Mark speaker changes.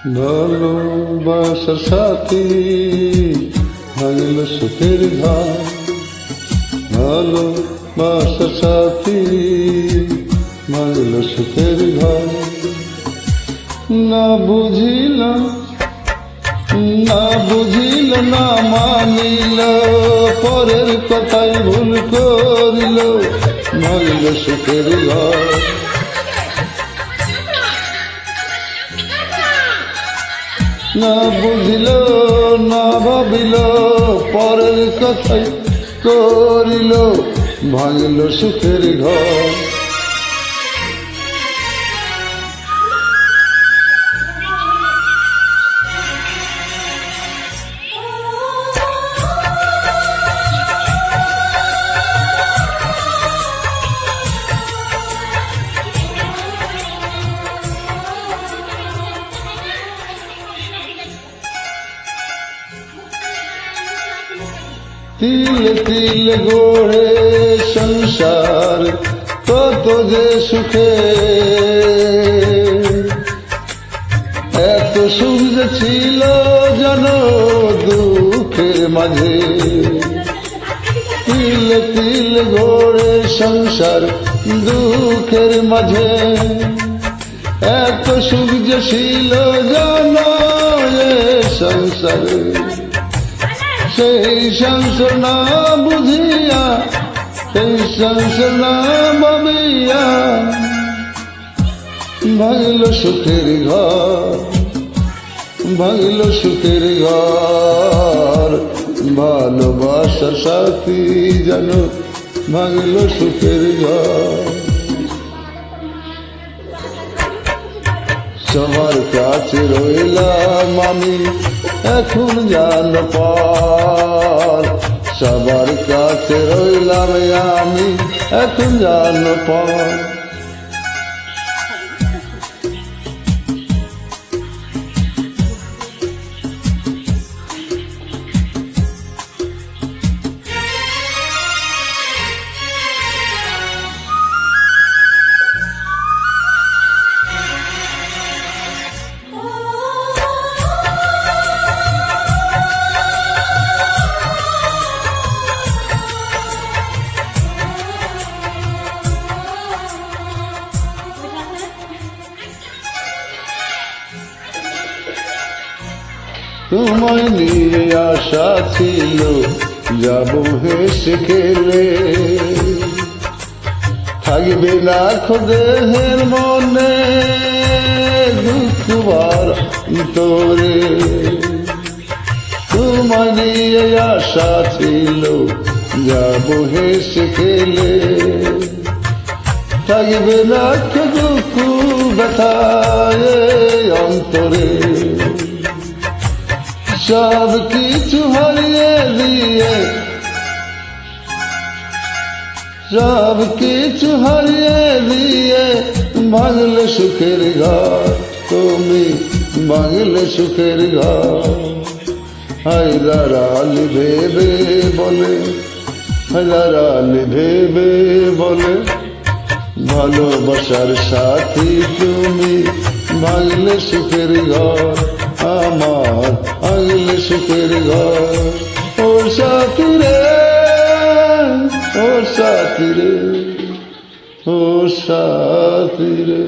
Speaker 1: ভালোবাসার সাথী ভাঙল সুখের ঘর, ভালোবাসার সাথী ভাঙল সুখের ঘর। না বুঝিল না মানিল, পরের কথাই ভুল করিল, ভাঙল সুখের ঘর। না বুঝিল না ভাবিল, পরের কথাই করিল, ভাঙিল সুখের ঘর। তিল তিল গড়ে সংসার কত যে সুখে, এত সুখ যে ছিল জানো দুঃখের মাঝে। তিল তিল গড়ে সংসার দুঃখের মাঝে, এত সুখ যে ছিল জানো সংসারে। সেই সংসার না বুঝিয়া, সেই সংসার না ভাবিয়া, ভাঙিল সুখের ঘর, ভাঙিল সুখের ঘর। ভালোবাসার সাথী জানো ভাঙিল সুখের ঘর। সবার কাছে রইলাম আমি এখন জান পর, সবার কাছে রইলাম আমি এখন জান পর। তোমায় নিয়ে আশা ছিল যাবো হেসে খেলে, থাকবে না দেহের মনে দুঃখবার তোরে। তোমায় নিয়ে আশা ছিল যাবো হেসে খেলে, থাকবে না দুঃখ ব্যথায় অন্তরে। সব কিছু হারিয়ে দিয়ে, সব কিছু হারিয়ে দিয়ে, ভাঙলে সুখের ঘর তুমি, ভাঙলে সুখের ঘর। হায়দার আলী ভেবে বলে, হায়দার আলী ভেবে বলে, ভালোবাসার সাথী তুমি, ভাঙলে সুখের ঘর আমার, ভাঙলে সুখের ঘর। ও সাথী রে, ও সাথী রে, ও সাথী রে।